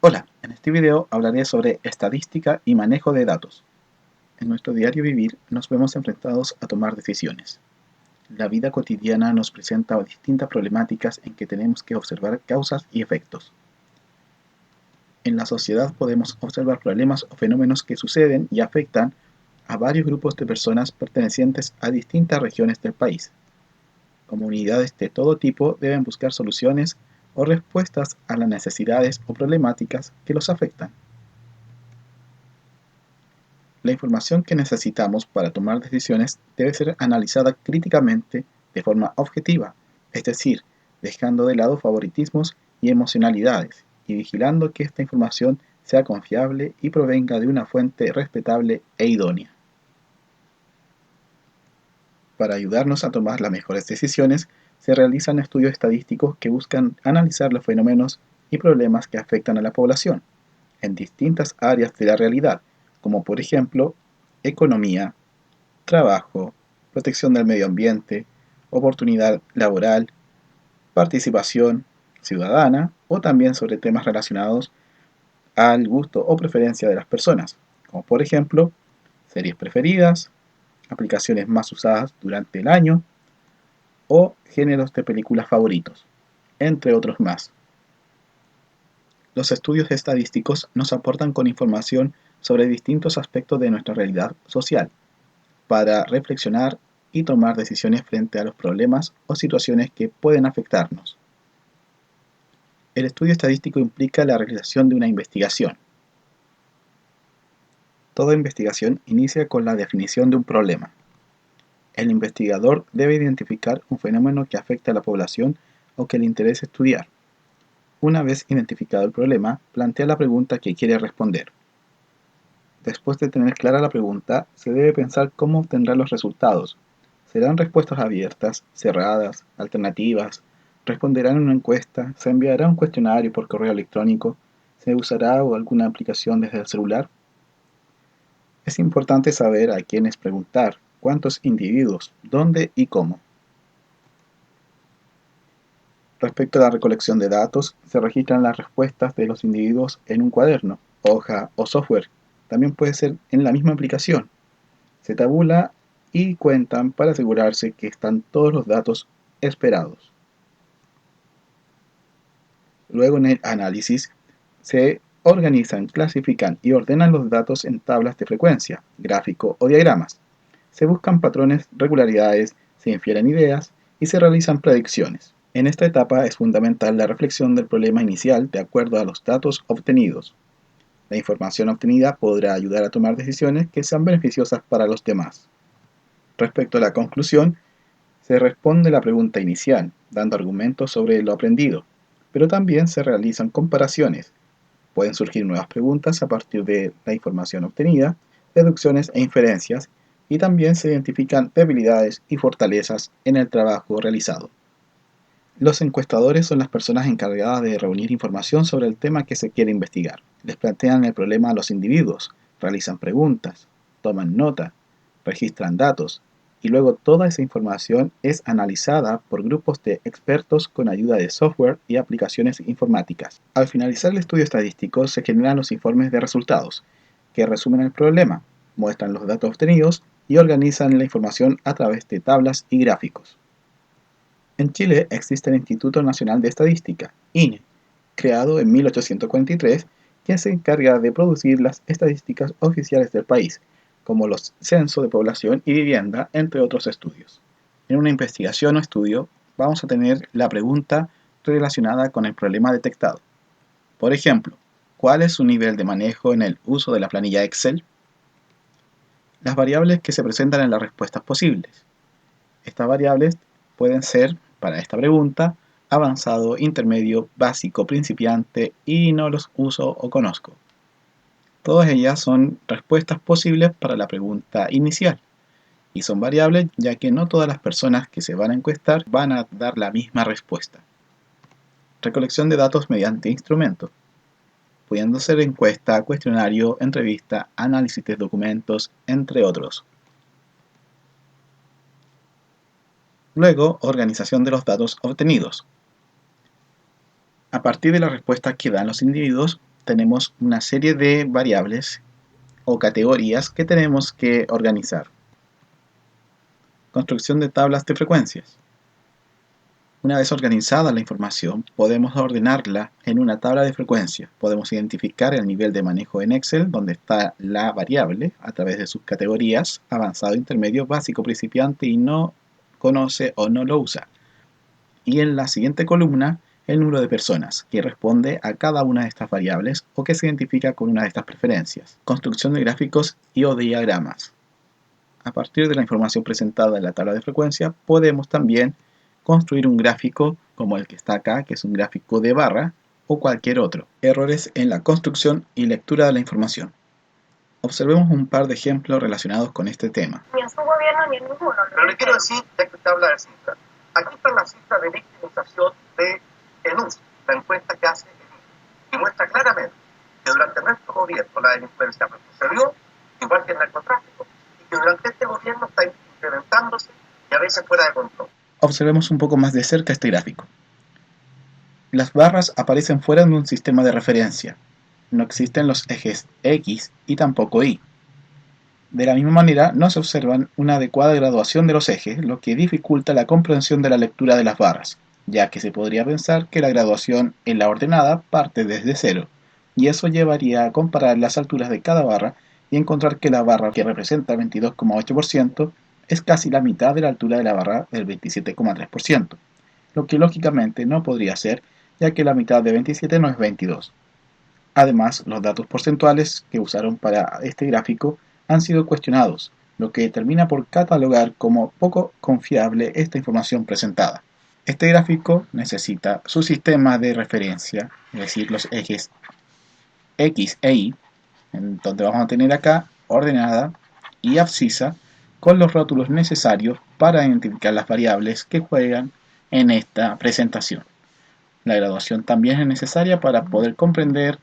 Hola, en este video hablaré sobre estadística y manejo de datos. En nuestro diario vivir nos vemos enfrentados a tomar decisiones. La vida cotidiana nos presenta distintas problemáticas en que tenemos que observar causas y efectos. En la sociedad podemos observar problemas o fenómenos que suceden y afectan a varios grupos de personas pertenecientes a distintas regiones del país. Comunidades de todo tipo deben buscar soluciones o respuestas a las necesidades o problemáticas que los afectan. La información que necesitamos para tomar decisiones debe ser analizada críticamente de forma objetiva, es decir, dejando de lado favoritismos y emocionalidades, y vigilando que esta información sea confiable y provenga de una fuente respetable e idónea. Para ayudarnos a tomar las mejores decisiones, se realizan estudios estadísticos que buscan analizar los fenómenos y problemas que afectan a la población en distintas áreas de la realidad, como por ejemplo economía, trabajo, protección del medio ambiente, oportunidad laboral, participación ciudadana o también sobre temas relacionados al gusto o preferencia de las personas, como por ejemplo series preferidas, aplicaciones más usadas durante el año o géneros de películas favoritos, entre otros más. Los estudios estadísticos nos aportan con información sobre distintos aspectos de nuestra realidad social, para reflexionar y tomar decisiones frente a los problemas o situaciones que pueden afectarnos. El estudio estadístico implica la realización de una investigación. Toda investigación inicia con la definición de un problema. El investigador debe identificar un fenómeno que afecta a la población o que le interesa estudiar. Una vez identificado el problema, plantea la pregunta que quiere responder. Después de tener clara la pregunta, se debe pensar cómo obtendrá los resultados. ¿Serán respuestas abiertas, cerradas, alternativas? ¿Responderán en una encuesta? ¿Se enviará un cuestionario por correo electrónico? ¿Se usará alguna aplicación desde el celular? Es importante saber a quiénes preguntar, cuántos individuos, dónde y cómo. Respecto a la recolección de datos, se registran las respuestas de los individuos en un cuaderno, hoja o software. También puede ser en la misma aplicación. Se tabula y cuentan para asegurarse que están todos los datos esperados. Luego en el análisis se organizan, clasifican y ordenan los datos en tablas de frecuencia, gráfico o diagramas. Se buscan patrones, regularidades, se infieren ideas y se realizan predicciones. En esta etapa es fundamental la reflexión del problema inicial de acuerdo a los datos obtenidos. La información obtenida podrá ayudar a tomar decisiones que sean beneficiosas para los demás. Respecto a la conclusión, se responde la pregunta inicial, dando argumentos sobre lo aprendido, pero también se realizan comparaciones. Pueden surgir nuevas preguntas a partir de la información obtenida, deducciones e inferencias, y también se identifican debilidades y fortalezas en el trabajo realizado. Los encuestadores son las personas encargadas de reunir información sobre el tema que se quiere investigar. Les plantean el problema a los individuos, realizan preguntas, toman nota, registran datos, y luego toda esa información es analizada por grupos de expertos con ayuda de software y aplicaciones informáticas. Al finalizar el estudio estadístico se generan los informes de resultados, que resumen el problema, muestran los datos obtenidos y organizan la información a través de tablas y gráficos. En Chile existe el Instituto Nacional de Estadística, INE, creado en 1843, que se encarga de producir las estadísticas oficiales del país, como los censos de población y vivienda, entre otros estudios. En una investigación o estudio vamos a tener la pregunta relacionada con el problema detectado. Por ejemplo, ¿cuál es su nivel de manejo en el uso de la planilla Excel? Las variables que se presentan en las respuestas posibles. Estas variables pueden ser, para esta pregunta, avanzado, intermedio, básico, principiante y no los uso o conozco. Todas ellas son respuestas posibles para la pregunta inicial y son variables ya que no todas las personas que se van a encuestar van a dar la misma respuesta. Recolección de datos mediante instrumentos, pudiendo ser encuesta, cuestionario, entrevista, análisis de documentos, entre otros. Luego, organización de los datos obtenidos. A partir de las respuestas que dan los individuos, tenemos una serie de variables o categorías que tenemos que organizar. Construcción de tablas de frecuencias. Una vez organizada la información, podemos ordenarla en una tabla de frecuencia. Podemos identificar el nivel de manejo en Excel, donde está la variable, a través de sus categorías, avanzado, intermedio, básico, principiante y no conoce o no lo usa. Y en la siguiente columna, el número de personas, que responde a cada una de estas variables o que se identifica con una de estas preferencias. Construcción de gráficos y o diagramas. A partir de la información presentada en la tabla de frecuencia, podemos también construir un gráfico como el que está acá, que es un gráfico de barra, o cualquier otro. Errores en la construcción y lectura de la información. Observemos un par de ejemplos relacionados con este tema. Ni en su gobierno ni en ninguno. Pero le quiero decir, ya que usted habla de cifras, aquí están las cifras de victimización de ENUS, la encuesta que hace ENUS, y muestra claramente que durante nuestro gobierno la delincuencia retrocedió, igual que el narcotráfico, y que durante este gobierno está incrementándose y a veces fuera de control. Observemos un poco más de cerca este gráfico. Las barras aparecen fuera de un sistema de referencia. No existen los ejes X y tampoco Y. De la misma manera, no se observa una adecuada graduación de los ejes, lo que dificulta la comprensión de la lectura de las barras, ya que se podría pensar que la graduación en la ordenada parte desde cero, y eso llevaría a comparar las alturas de cada barra y encontrar que la barra que representa 22,8% es casi la mitad de la altura de la barra del 27,3%, lo que lógicamente no podría ser, ya que la mitad de 27 no es 22. Además, los datos porcentuales que usaron para este gráfico han sido cuestionados, lo que termina por catalogar como poco confiable esta información presentada. Este gráfico necesita su sistema de referencia, es decir, los ejes X e Y, en donde vamos a tener acá ordenada y abscisa, con los rótulos necesarios para identificar las variables que juegan en esta presentación. La graduación también es necesaria para poder comprender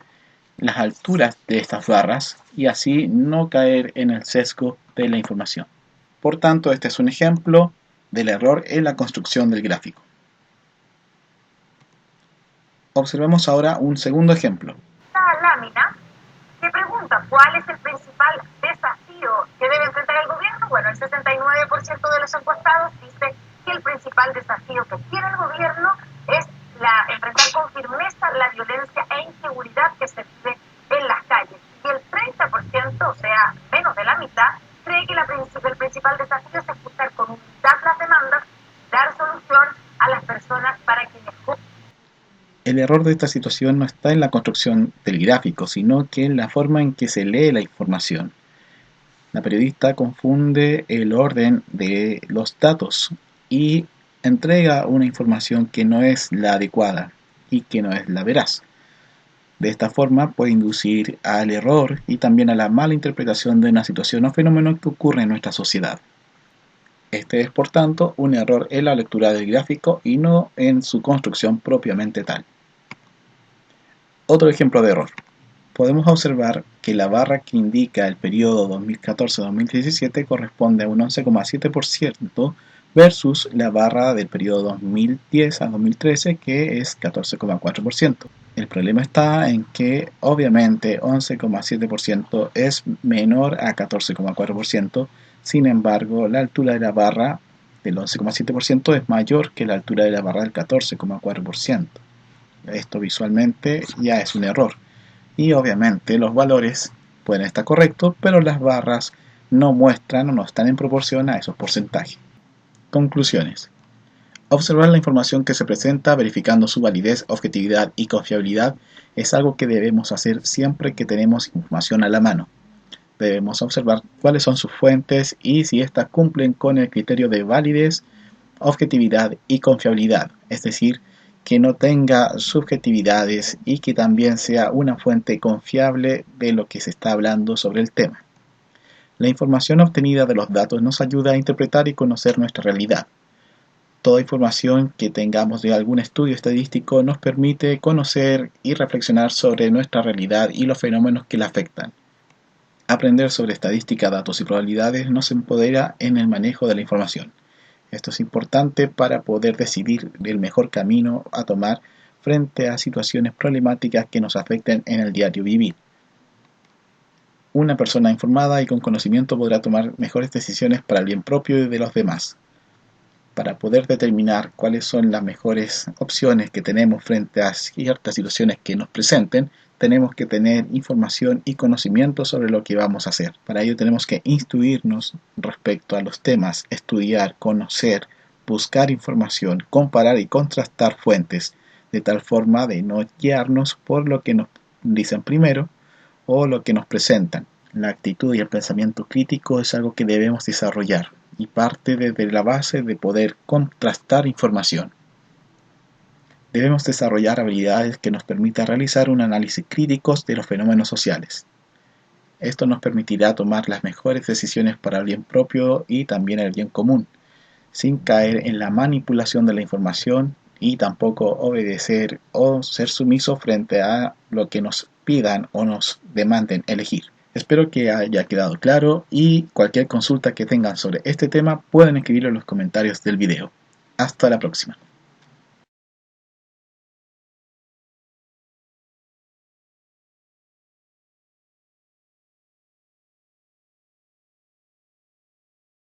las alturas de estas barras y así no caer en el sesgo de la información. Por tanto, este es un ejemplo del error en la construcción del gráfico. Observemos ahora un segundo ejemplo. Esta lámina que pregunta cuál es el principal desafío que debe enfrentar el gobierno. Bueno, el 69% de los encuestados dice que el principal desafío que tiene el gobierno es enfrentar con firmeza la violencia e inseguridad que se vive en las calles. Y el 30%, o sea, menos de la mitad, cree que el principal desafío es escuchar con humildad las demandas, dar solución a las personas para que mejor. El error de esta situación no está en la construcción del gráfico, sino que en la forma en que se lee la información. La periodista confunde el orden de los datos y entrega una información que no es la adecuada y que no es la veraz. De esta forma puede inducir al error y también a la mala interpretación de una situación o fenómeno que ocurre en nuestra sociedad. Este es, por tanto, un error en la lectura del gráfico y no en su construcción propiamente tal. Otro ejemplo de error. Podemos observar que la barra que indica el periodo 2014-2017 corresponde a un 11,7% versus la barra del periodo 2010 a 2013 que es 14,4%. El problema está en que obviamente 11,7% es menor a 14,4%, sin embargo la altura de la barra del 11,7% es mayor que la altura de la barra del 14,4%. Esto visualmente ya es un error. Y obviamente los valores pueden estar correctos, pero las barras no muestran o no están en proporción a esos porcentajes. Conclusiones. Observar la información que se presenta verificando su validez, objetividad y confiabilidad es algo que debemos hacer siempre que tenemos información a la mano. Debemos observar cuáles son sus fuentes y si éstas cumplen con el criterio de validez, objetividad y confiabilidad, es decir, que no tenga subjetividades y que también sea una fuente confiable de lo que se está hablando sobre el tema. La información obtenida de los datos nos ayuda a interpretar y conocer nuestra realidad. Toda información que tengamos de algún estudio estadístico nos permite conocer y reflexionar sobre nuestra realidad y los fenómenos que la afectan. Aprender sobre estadística, datos y probabilidades nos empodera en el manejo de la información. Esto es importante para poder decidir el mejor camino a tomar frente a situaciones problemáticas que nos afecten en el diario vivir. Una persona informada y con conocimiento podrá tomar mejores decisiones para el bien propio y de los demás. Para poder determinar cuáles son las mejores opciones que tenemos frente a ciertas situaciones que nos presenten, tenemos que tener información y conocimiento sobre lo que vamos a hacer. Para ello tenemos que instruirnos respecto a los temas, estudiar, conocer, buscar información, comparar y contrastar fuentes, de tal forma de no guiarnos por lo que nos dicen primero o lo que nos presentan. La actitud y el pensamiento crítico es algo que debemos desarrollar y parte desde la base de poder contrastar información. Debemos desarrollar habilidades que nos permitan realizar un análisis crítico de los fenómenos sociales. Esto nos permitirá tomar las mejores decisiones para el bien propio y también el bien común, sin caer en la manipulación de la información y tampoco obedecer o ser sumiso frente a lo que nos pidan o nos demanden elegir. Espero que haya quedado claro y cualquier consulta que tengan sobre este tema pueden escribirlo en los comentarios del video. Hasta la próxima.